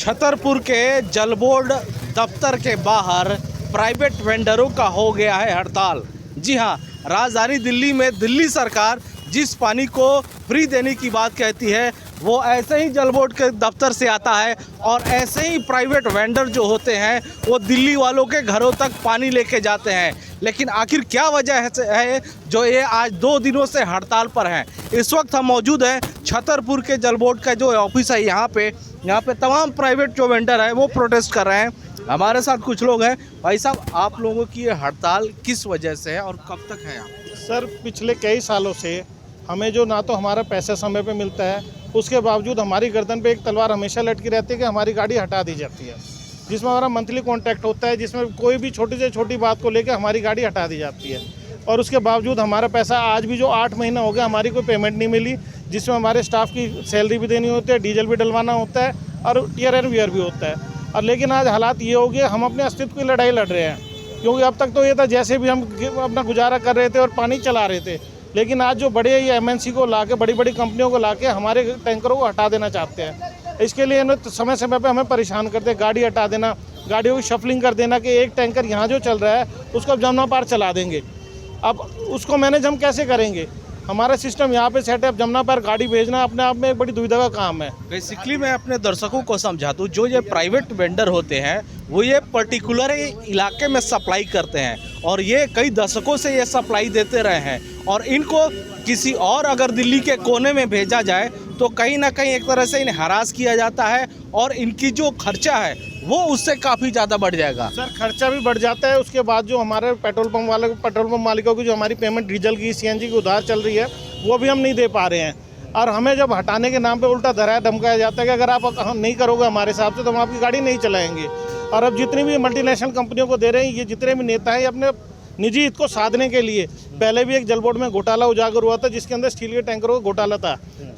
छतरपुर के जल बोर्ड दफ्तर के बाहर प्राइवेट वेंडरों का हो गया है हड़ताल। जी हां, राजधानी दिल्ली में दिल्ली सरकार जिस पानी को फ्री देने की बात कहती है वो ऐसे ही जल बोर्ड के दफ्तर से आता है और ऐसे ही प्राइवेट वेंडर जो होते हैं वो दिल्ली वालों के घरों तक पानी लेके जाते हैं। लेकिन आखिर क्या वजह है जो ये आज 2 दिनों से हड़ताल पर हैं। इस वक्त हम मौजूद हैं छतरपुर के जल बोर्ड का जो ऑफिस है यहाँ पे तमाम प्राइवेट जो वेंडर है वो प्रोटेस्ट कर रहे हैं। हमारे साथ कुछ लोग हैं। भाई साहब, आप लोगों की ये हड़ताल किस वजह से है और कब तक है? सर, पिछले कई सालों से हमें जो ना तो हमारा पैसा समय पे मिलता है, उसके बावजूद हमारी गर्दन पे एक तलवार हमेशा लटकी रहती है कि हमारी गाड़ी हटा दी जाती है, जिसमें हमारा मंथली कॉन्ट्रैक्ट होता है, जिसमें कोई भी छोटी से छोटी बात को लेकर हमारी गाड़ी हटा दी जाती है। और उसके बावजूद हमारा पैसा आज भी जो 8 महीना हो गया हमारी कोई पेमेंट नहीं मिली, जिसमें हमारे स्टाफ की सैलरी भी देनी होती है, डीजल भी डलवाना होता है और टीयर एंड वीयर भी होता है। और लेकिन आज हालात ये हो गए, हम अपने अस्तित्व की लड़ाई लड़ रहे हैं, क्योंकि अब तक तो ये था जैसे भी हम अपना गुजारा कर रहे थे और पानी चला रहे थे। लेकिन आज जो बड़े ये एमएनसी को लाके, बड़ी बड़ी कंपनियों को लाके हमारे टैंकरों को हटा देना चाहते हैं। इसके लिए इन्हें समय समय पे हमें परेशान करते हैं। गाड़ी हटा देना, गाड़ियों की शफलिंग कर देना कि एक टैंकर यहाँ जो चल रहा है उसको अब जमुना पार चला देंगे। अब उसको मैनेज हम कैसे करेंगे? हमारा सिस्टम यहाँ पे सेट है, अब जमुना पार गाड़ी भेजना अपने आप में एक बड़ी दुविधा का काम है। बेसिकली मैं अपने दर्शकों को समझा दूँ, जो ये प्राइवेट वेंडर होते हैं वो ये पर्टिकुलर इलाके में सप्लाई करते हैं और ये कई दशकों से ये सप्लाई देते रहे हैं और इनको किसी और अगर दिल्ली के कोने में भेजा जाए तो कहीं ना कहीं एक तरह से इन्हें हरास किया जाता है और इनकी जो खर्चा है वो उससे काफ़ी ज़्यादा बढ़ जाएगा। सर, खर्चा भी बढ़ जाता है। उसके बाद जो हमारे पेट्रोल पंप मालिकों की जो हमारी पेमेंट डीजल की, सीएनजी की उधार चल रही है वो भी हम नहीं दे पा रहे हैं। और हमें जब हटाने के नाम पे उल्टा डराया धमकाया जाता है कि अगर आप नहीं करोगे हमारे हिसाब से तो हम आपकी गाड़ी नहीं चलाएंगे। और अब जितनी भी मल्टीनेशनल कंपनियों को दे रहे हैं, ये जितने भी नेता हैं अपने निजी हित को साधने के लिए, पहले भी एक जल बोर्ड में घोटाला उजागर हुआ था जिसके अंदर स्टील के टैंकरों का घोटाला था,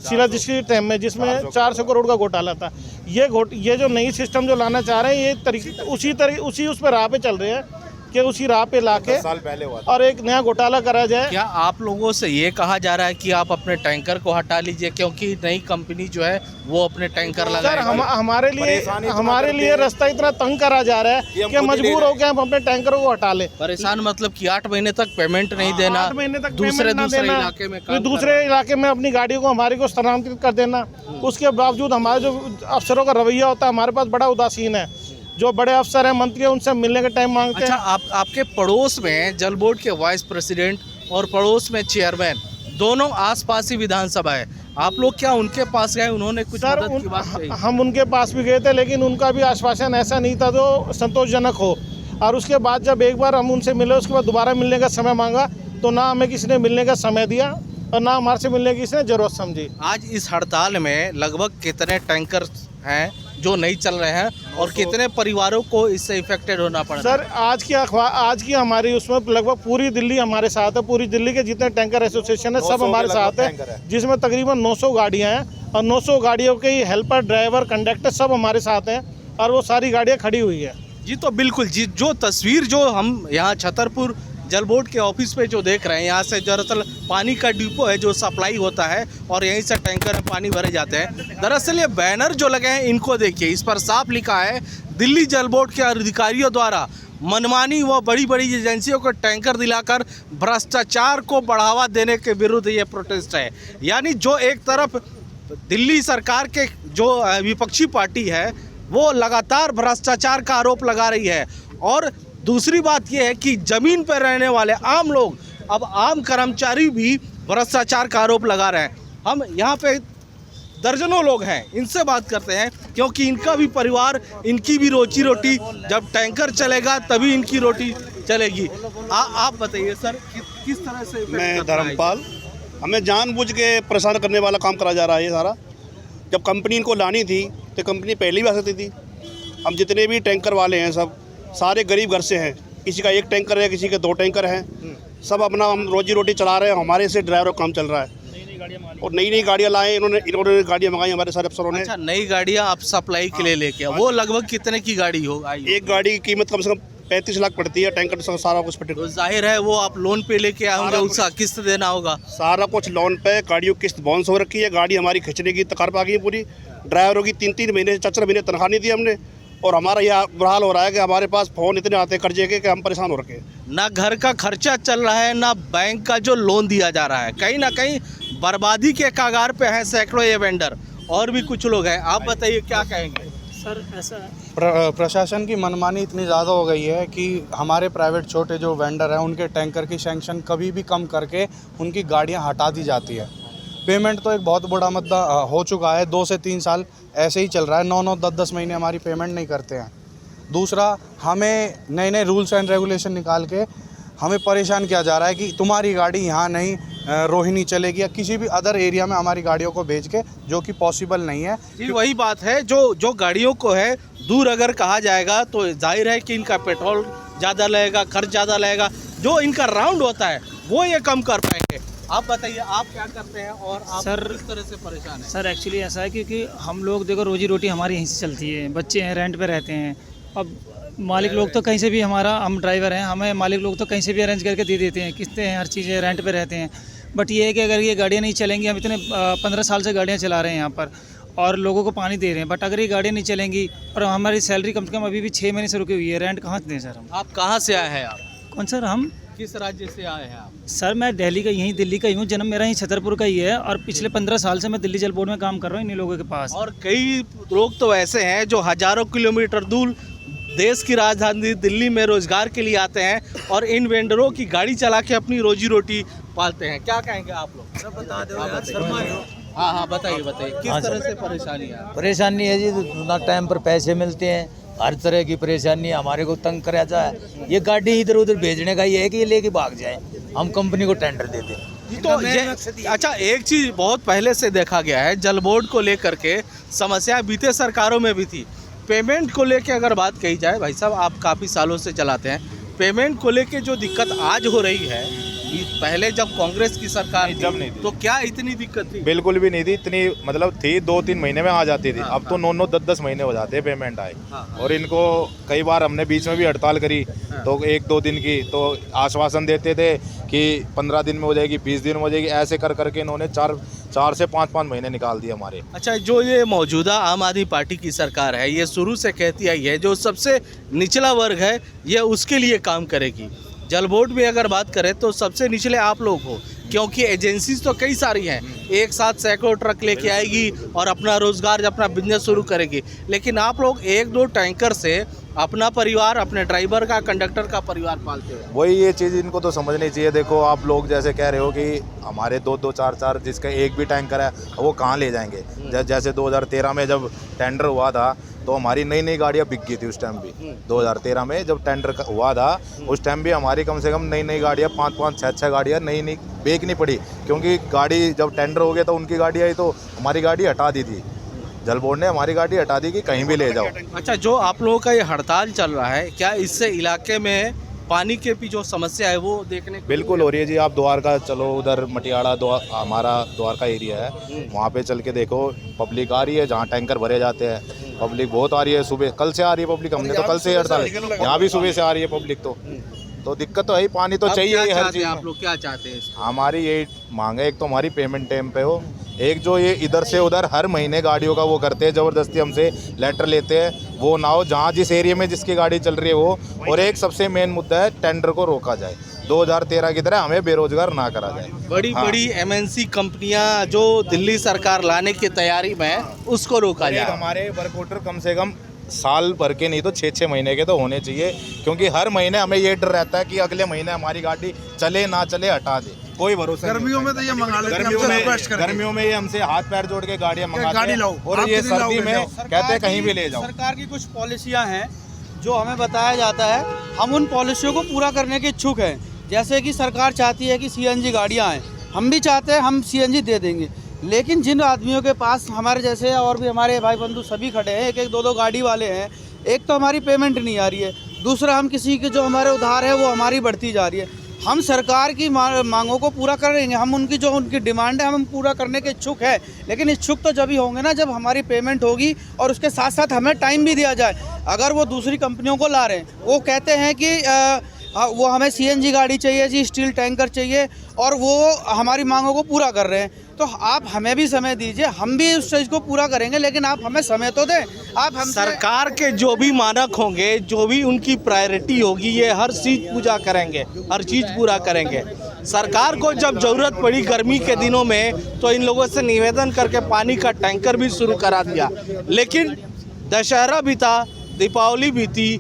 शिलाजिस्ट्री टाइम में, जिसमें 400 करोड़ का घोटाला था। ये जो नई सिस्टम जो लाना चाह रहे हैं ये उसी उस पर राह पे चल रहे हैं कि उसी राह पे लाके साल पहले हुआ और एक नया घोटाला करा जाए। क्या आप लोगों से ये कहा जा रहा है कि आप अपने टैंकर को हटा लीजिए क्योंकि नई कंपनी जो है वो अपने टैंकर लगाएगी? सर, हमारे लिए रास्ता इतना तंग करा जा रहा है कि मजबूर होकर हम अपने टैंकरों को हटा लें। परेशान मतलब कि 8 महीने तक पेमेंट नहीं देना, 8 महीने तक दूसरे इलाके में अपनी गाड़ी को हमारे को स्थानांतरित कर देना। उसके बावजूद हमारे जो अफसरों का रवैया होता है हमारे पास बड़ा उदासीन है। जो बड़े अफसर हैं, मंत्री हैं, उनसे मिलने का टाइम मांगते हैं। आपके पड़ोस में जल बोर्ड के वाइस प्रेसिडेंट और पड़ोस में चेयरमैन दोनों आसपास ही विधानसभा है, आप लोग क्या उनके पास गए? उन्होंने कुछ मदद की बात कही? हम उनके पास भी गए थे, लेकिन उनका भी आश्वासन ऐसा नहीं था जो संतोषजनक हो। और उसके बाद जब एक बार हम उनसे मिले, उसके बाद दोबारा मिलने का समय मांगा तो ना हमें किसी ने मिलने का समय दिया और ना हमारे से मिलने की किसी ने जरूरत समझी। आज इस हड़ताल में लगभग कितने टैंकर हैं जो नहीं चल रहे हैं और कितने परिवारों को इससे इफेक्टेड होना पड़ा? सर, आज की हमारी उसमें लगभग पूरी दिल्ली हमारे साथ है। पूरी दिल्ली के जितने टैंकर एसोसिएशन है सब हमारे साथ है, जिसमें तकरीबन 900 गाड़ियां हैं और 900 गाड़ियों के हेल्पर, ड्राइवर, कंडक्टर सब हमारे साथ हैं और वो सारी गाड़ियाँ खड़ी हुई है। जी, तो बिल्कुल जी, जो तस्वीर जो हम यहाँ छतरपुर जल बोर्ड के ऑफिस पे जो देख रहे हैं, यहाँ से दरअसल पानी का डिपो है जो सप्लाई होता है और यहीं से टैंकर में पानी भरे जाते हैं। दरअसल ये बैनर जो लगे हैं इनको देखिए, इस पर साफ लिखा है दिल्ली जल बोर्ड के अधिकारियों द्वारा मनमानी व बड़ी बड़ी एजेंसियों को टैंकर दिलाकर भ्रष्टाचार को बढ़ावा देने के विरुद्ध ये प्रोटेस्ट है। यानी जो एक तरफ दिल्ली सरकार के जो विपक्षी पार्टी है वो लगातार भ्रष्टाचार का आरोप लगा रही है और दूसरी बात यह है कि ज़मीन पर रहने वाले आम लोग, अब आम कर्मचारी भी भ्रष्टाचार का आरोप लगा रहे हैं। हम यहाँ पे दर्जनों लोग हैं, इनसे बात करते हैं क्योंकि इनका भी परिवार, इनकी भी रोजी रोटी, जब टैंकर चलेगा तभी इनकी रोटी चलेगी। आप बताइए सर, किस तरह से? मैं धर्मपाल, हमें जानबूझ के परेशान करने वाला काम करा जा रहा है ये सारा। जब कंपनी इनको लानी थी तो कंपनी पहले भी आ सकती थी। हम जितने भी टैंकर वाले हैं सब सारे गरीब घर से हैं, किसी का 1 टैंकर है, किसी के 2 टैंकर हैं, सब अपना हम रोजी रोटी चला रहे हैं। हमारे से ड्राइवर काम चल रहा है और नई गाड़ियाँ लाए इन्होंने गाड़ियाँ मंगाई हमारे सारे अफसरों ने। अच्छा, नई गाड़ियाँ आप सप्लाई के लिए लेके, वो लगभग कितने की गाड़ी हो? एक गाड़ी की कीमत कम से कम 35 लाख पड़ती है, टैंकर सारा कुछ पड़ता है। तो जाहिर है वो आप लोन पे लेके आए होंगे, उसका किस्त देना होगा। सारा कुछ लोन पे, गाड़ियों किस्त बाउंस हो रखी है, गाड़ी हमारी खींचने की तकलीफ आ गई है पूरी। ड्राइवरों की 3-3 महीने 4-4 महीने तनख्वाह नहीं दी हमने, और हमारा यह बुरा हाल हो रहा है कि हमारे पास फ़ोन इतने आते हैं कर्जे के कि हम परेशान हो रखे हैं। ना घर का खर्चा चल रहा है, ना बैंक का जो लोन दिया जा रहा है, कहीं ना कहीं बर्बादी के कगार पे हैं सैकड़ों ये वेंडर, और भी कुछ लोग हैं। आप बताइए क्या कहेंगे? सर ऐसा प्रशासन की मनमानी इतनी ज़्यादा हो गई है कि हमारे प्राइवेट छोटे जो वेंडर हैं उनके टैंकर की सैंक्शन कभी भी कम करके उनकी गाड़ियां हटा दी जाती है। पेमेंट तो एक बहुत बड़ा मुद्दा हो चुका है, 2 से 3 साल ऐसे ही चल रहा है, 9-9 10-10 महीने हमारी पेमेंट नहीं करते हैं। दूसरा, हमें नए नए रूल्स एंड रेगुलेशन निकाल के हमें परेशान किया जा रहा है कि तुम्हारी गाड़ी यहाँ नहीं रोहिणी चलेगी, या किसी भी अदर एरिया में हमारी गाड़ियों को भेज के, जो कि पॉसिबल नहीं है। जी वही बात है, जो गाड़ियों को है दूर अगर कहा जाएगा तो जाहिर है कि इनका पेट्रोल ज़्यादा लगेगा, खर्च ज़्यादा लगेगा, जो इनका राउंड होता है वो ये कम कर पाएंगे। आप बताइए आप क्या करते हैं और आप सर किस तरह से परेशान हैं? सर एक्चुअली ऐसा है क्योंकि हम लोग देखो रोजी रोटी हमारी यहीं से चलती है, बच्चे हैं रेंट पे रहते हैं। अब मालिक लोग तो कहीं से भी, हम ड्राइवर हैं, हमें मालिक लोग तो कहीं से भी अरेंज करके दे देते हैं, किस्तें हैं, हर चीज़ें, रेंट पे रहते हैं। बट ये है कि अगर ये गाड़ियाँ नहीं चलेंगी, हम इतने 15 साल से गाड़ियाँ चला रहे हैं यहाँ पर और लोगों को पानी दे रहे हैं, बट अगर ये गाड़ियाँ नहीं चलेंगी और हमारी सैलरी कम से कम अभी भी 6 महीने से रुकी हुई है, रेंट कहाँ से दें सर हम? आप कहाँ से आए हैं? आप कौन सर? हम किस राज्य से आए हैं आप? सर मैं दिल्ली का, यहीं दिल्ली का ही हूँ, जन्म मेरा यहीं छतरपुर का ही है और पिछले 15 साल से मैं दिल्ली जल बोर्ड में काम कर रहा हूँ इन्हीं लोगों के पास। और कई लोग तो ऐसे हैं जो हजारों किलोमीटर दूर देश की राजधानी दिल्ली में रोजगार के लिए आते हैं और इन वेंडरों की गाड़ी चला के अपनी रोजी रोटी पालते हैं। क्या कहेंगे आप लोग? बता दो। हाँ बताइए किस तरह से परेशानी है? परेशानी है जी, ना टाइम पर पैसे मिलते हैं, हर तरह की परेशानी हमारे को तंग करा जाए। ये गाड़ी इधर उधर भेजने का ये है कि ये लेके भाग जाए, हम कंपनी को टेंडर दे दें। तो ये अच्छा, एक चीज़ बहुत पहले से देखा गया है, जल बोर्ड को लेकर के समस्या बीते सरकारों में भी थी। पेमेंट को लेके अगर बात कही जाए, भाई साहब आप काफ़ी सालों से चलाते हैं, पेमेंट को लेके जो दिक्कत आज हो रही है, पहले जब कांग्रेस की सरकार थी, जब नहीं थी, तो क्या इतनी दिक्कत थी? बिल्कुल भी नहीं थी इतनी, मतलब थी 2-3 महीने में आ जाती थी। अब तो 9-9 10-10 महीने हो जाते हैं पेमेंट आए। और इनको कई बार हमने बीच में भी हड़ताल करी, तो 1-2 दिन की, तो आश्वासन देते थे कि 15 दिन में हो जाएगी, 20 दिन में हो जाएगी, ऐसे कर करके इन्होंने 4 से 5 महीने निकाल दिए हमारे। अच्छा, जो ये मौजूदा आम आदमी पार्टी की सरकार है, ये शुरू से कहती आई है जो सबसे निचला वर्ग है ये उसके लिए काम करेगी। जल बोर्ड में अगर बात करें तो सबसे निचले आप लोग हो, क्योंकि एजेंसीज तो कई सारी हैं, एक साथ सैकड़ों ट्रक लेके आएगी और अपना रोजगार, अपना बिजनेस शुरू करेगी, लेकिन आप लोग 1-2 टैंकर से अपना परिवार, अपने ड्राइवर का, कंडक्टर का परिवार पालते हो। वही ये चीज़ इनको तो समझनी चाहिए। देखो आप लोग जैसे कह रहे हो कि हमारे 2-2 4-4 जिसका एक भी टैंकर है वो कहाँ ले जाएंगे। जैसे 2013 में जब टेंडर हुआ था तो हमारी नई गाड़ियाँ बिक गई थी उस टाइम भी। 2013 में जब टेंडर हुआ था उस टाइम भी हमारी कम से कम नई गाड़ियाँ 5-5 6-6 गाड़ियाँ नई बेचनी पड़ी, क्योंकि गाड़ी जब टेंडर हो गया तो उनकी गाड़ी आई तो हमारी गाड़ी हटा दी थी। जल बोर्ड ने हमारी गाड़ी हटा दी कि कहीं भी ले जाओ। अच्छा, जो आप लोगों का ये हड़ताल चल रहा है, क्या इससे इलाके में पानी के भी जो समस्या है वो देखने को बिल्कुल हो रही है जी। आप द्वारका चलो, उधर मटियाड़ा हमारा द्वारका एरिया है, वहाँ पे चल के देखो, पब्लिक आ रही है, जहाँ टैंकर भरे जाते हैं पब्लिक बहुत आ रही है। सुबह कल से आ रही है पब्लिक, हमने तो कल से हड़ताल, यहाँ भी सुबह से आ रही है पब्लिक। तो दिक्कत तो है ही, पानी तो चाहिए ही हर चीज़। आप लोग क्या चाहते हैं? हमारी यही मांग है, एक तो हमारी पेमेंट टाइम पे हो, एक जो ये इधर से उधर हर महीने गाड़ियों का वो करते हैं, ज़बरदस्ती हमसे लेटर लेते हैं, वो ना हो, जहाँ जिस एरिया में जिसकी गाड़ी चल रही है वो। और एक सबसे मेन मुद्दा है, टेंडर को रोका जाए, 2013 की तरह हमें बेरोजगार ना करा जाए। बड़ी MNC कंपनियां जो दिल्ली सरकार लाने की तैयारी में है उसको रोका जाए। हमारे वर्क ऑर्डर कम से कम साल भर के नहीं तो 6-6 महीने के तो होने चाहिए, क्योंकि हर महीने हमें ये डर रहता है कि अगले महीने हमारी गाड़ी चले ना चले हटा दे, कोई भरोसा नहीं। गर्मियों में तो ये मंगा लेते हैं, गर्मियों में ये हमसे हाथ पैर जोड़ के गाड़ियाँ मंगाते हैं, और ये सर्दी में कहते हैं कहीं भी ले जाओ। सरकार की कुछ पॉलिसियां हैं जो हमें बताया जाता है, हम उन पॉलिसियों को पूरा करने के इच्छुक हैं। जैसे कि सरकार चाहती है कि CNG गाड़ियाँ आएँ, हम भी चाहते हैं, हम CNG दे देंगे, लेकिन जिन आदमियों के पास हमारे जैसे और भी हमारे भाई बंधु सभी खड़े हैं, 1-1 2-2 गाड़ी वाले हैं, एक तो हमारी पेमेंट नहीं आ रही है, दूसरा हम किसी के जो हमारे उधार है वो हमारी बढ़ती जा रही है। हम सरकार की मांगों को पूरा करेंगे, हम उनकी डिमांड है हम पूरा करने के इच्छुक है, लेकिन इच्छुक तो जब ही होंगे ना जब हमारी पेमेंट होगी और उसके साथ साथ हमें टाइम भी दिया जाए। अगर वो दूसरी कंपनियों को ला रहे हैं, वो कहते हैं कि वो हमें सीएनजी गाड़ी चाहिए जी, स्टील टैंकर चाहिए, और वो हमारी मांगों को पूरा कर रहे हैं। तो आप हमें भी समय दीजिए, हम भी उस चीज़ को पूरा करेंगे, लेकिन आप हमें समय तो दें। आप हम सरकार के जो भी मानक होंगे, जो भी उनकी प्रायोरिटी होगी, ये हर चीज़ पूजा करेंगे, हर चीज़ पूरा करेंगे। सरकार को जब ज़रूरत पड़ी गर्मी के दिनों में तो इन लोगों से निवेदन करके पानी का टैंकर भी शुरू करा दिया, लेकिन दशहरा बीता, दीपावली बीती,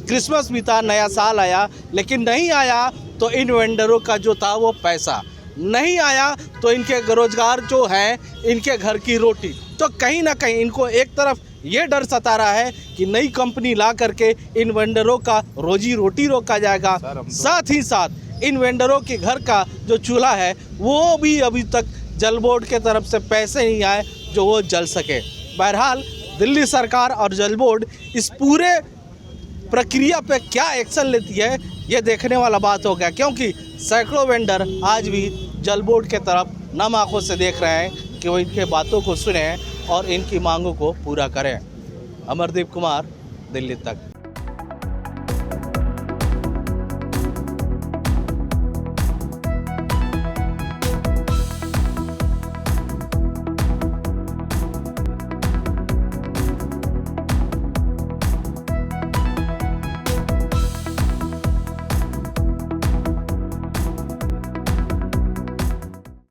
क्रिसमस बीता, नया साल आया, लेकिन नहीं आया तो इन वेंडरों का जो था वो पैसा नहीं आया, तो इनके रोजगार जो है, इनके घर की रोटी। तो कहीं ना कहीं इनको एक तरफ ये डर सता रहा है कि नई कंपनी ला करके इन वेंडरों का रोजी रोटी रोका जाएगा, साथ ही साथ इन वेंडरों के घर का जो चूल्हा है वो भी अभी तक जल बोर्ड के तरफ से पैसे नहीं आए जो वो जल सके। बहरहाल दिल्ली सरकार और जल बोर्ड इस पूरे प्रक्रिया पे क्या एक्शन लेती है, ये देखने वाला बात हो गया, क्योंकि सैकड़ों वेंडर आज भी जल बोर्ड के तरफ नम आंखों से देख रहे हैं कि वो इनके बातों को सुने और इनकी मांगों को पूरा करें। अमरदीप कुमार, दिल्ली तक।